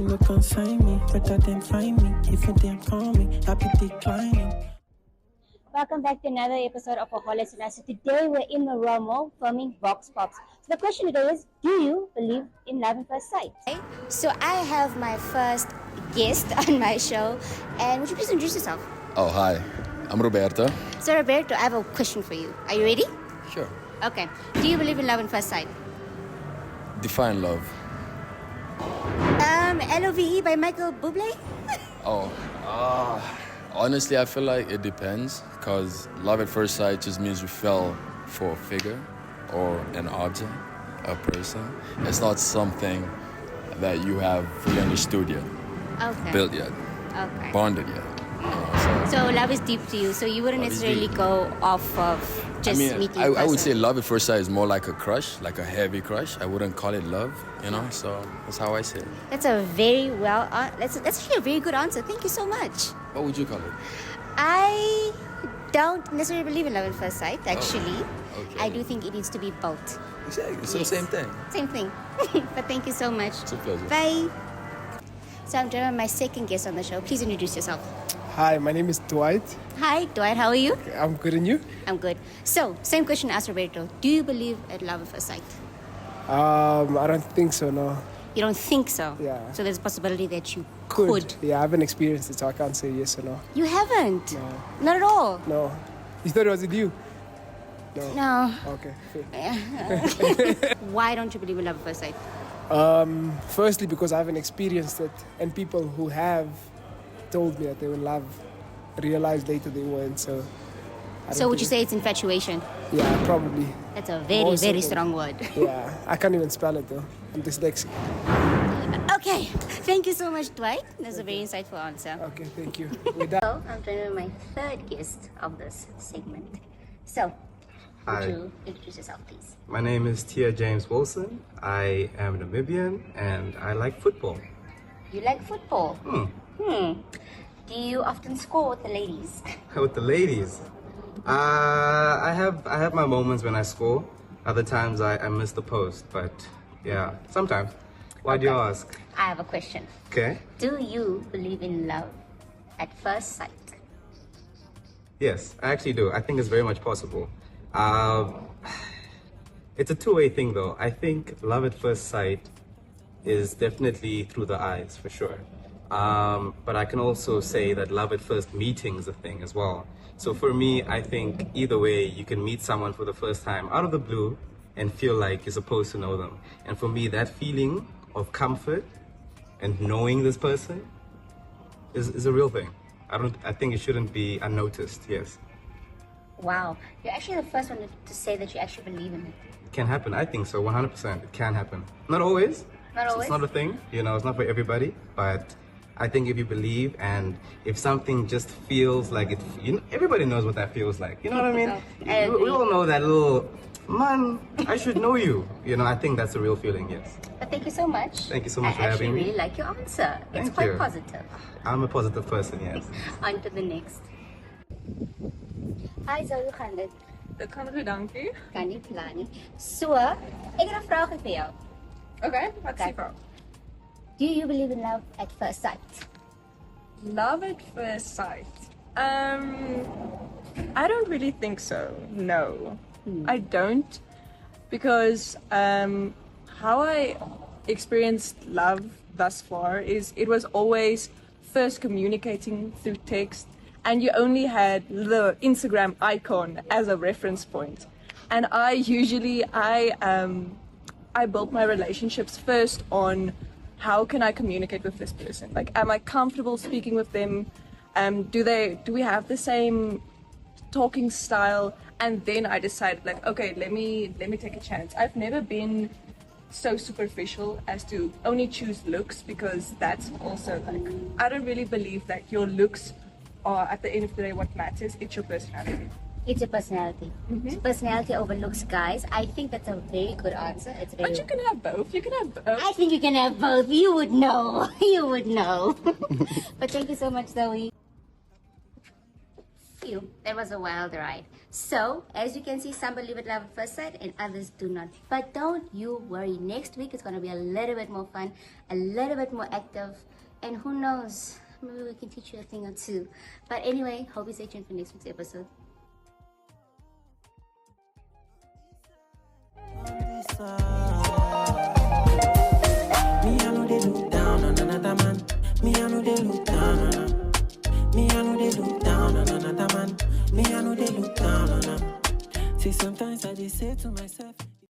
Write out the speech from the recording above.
you no consign me, better than find me. If you damn call me, I be declining. Welcome back to another episode of Ohole So Nice. So today we're in the Romo filming Vox Pops. So the question today is, do you believe in love at first sight? So I have my first guest on my show, and would you please introduce yourself? Oh, hi. I'm Roberto. So Roberto, I have a question for you. Are you ready? Sure. Okay. Do you believe in love at first sight? Define love. Love by Michael Bublé? Honestly, I feel like it depends, because love at first sight just means you fell for a figure or an object, a person. It's not something that you have fully understood yet, built yet, bonded yet. So love is deep to you, so you wouldn't necessarily go off of just meeting a person. I would say love at first sight is more like a crush, like a heavy crush. I wouldn't call it love, so that's how I say it. That's a very that's actually a very good answer. Thank you so much. What would you call it? I don't necessarily believe in love at first sight, actually. Okay. I do think it needs to be both. Exactly, it's the same thing. Same thing. But thank you so much. It's a pleasure. Bye. So I'm joined by my second guest on the show. Please introduce yourself. Hi, my name is Dwight. Hi, Dwight. How are you? I'm good, and you? I'm good. So, same question as Roberto. Do you believe in love at first sight? I don't think so, no. You don't think so? Yeah. So there's a possibility that you could. Yeah, I haven't experienced it, so I can't say yes or no. You haven't? No. Not at all? No. You thought it was with you? No. No. Okay. Why don't you believe in love at first sight? Firstly, because I haven't experienced it, and people who have told me that they were in love realized later they weren't, so... So would you say it's infatuation? Yeah, probably. That's a very, very strong word. Yeah, I can't even spell it though. I'm dyslexic. Okay, thank you so much, Dwight. That's a very insightful answer. Okay, thank you. So, I'm joined with my third guest of this segment. So, would you introduce yourself, please? My name is Tia James Wilson. I am Namibian and I like football. You like football? Do you often score with the ladies? With the ladies? I have my moments when I score. Other times I miss the post, but yeah, sometimes. Why do you ask? I have a question. Okay. Do you believe in love at first sight? Yes, I actually do. I think it's very much possible. It's a two-way thing though. I think love at first sight is definitely through the eyes, for sure. But I can also say that love at first meeting is a thing as well. So for me, I think either way, you can meet someone for the first time out of the blue and feel like you're supposed to know them. And for me, that feeling of comfort and knowing this person is a real thing. I think it shouldn't be unnoticed, yes. Wow, you're actually the first one to say that you actually believe in it. It can happen, I think so, 100%. It can happen. Not always. Not always? It's not a thing, it's not for everybody, but I think if you believe and if something just feels like it, everybody knows what that feels like. You know what I mean? We all know that little, man, I should know you. I think that's a real feeling, yes. But thank you so much. Thank you so much for having me. I actually really like your answer. It's Thank quite you. positive. I'm a positive person, yes. On to the next. Hi, so hoe gaan dit? Dit gaan goed, dankie. Kan nie plan nie. So, ek het 'n vraag vir jou. Okay, wat is die vraag? Do you believe in love at first sight? Love at first sight. I don't really think so. No, I don't, because how I experienced love thus far is it was always first communicating through text, and you only had the Instagram icon as a reference point. And I built my relationships first on how can I communicate with this person? Like, am I comfortable speaking with them? Do we have the same talking style? And then I decided, like, okay, let me take a chance. I've never been so superficial as to only choose looks, because that's also like, I don't really believe that your looks are at the end of the day what matters. It's your personality. It's your personality. So personality over looks, guys. I think that's a very good answer. But you can have both. You can have both. I think you can have both. You would know. You would know. But thank you so much, Zoe. Phew, that was a wild ride. So, as you can see, some believe in love at first sight and others do not. But don't you worry. Next week is going to be a little bit more fun, a little bit more active, and who knows, maybe we can teach you a thing or two. But anyway, hope you stay tuned for next week's episode. Me, I know they look down on another man. Me, I know they look down on her. Me, I know they look down on another man. Me, I know they look down on her. See, sometimes I just say to myself.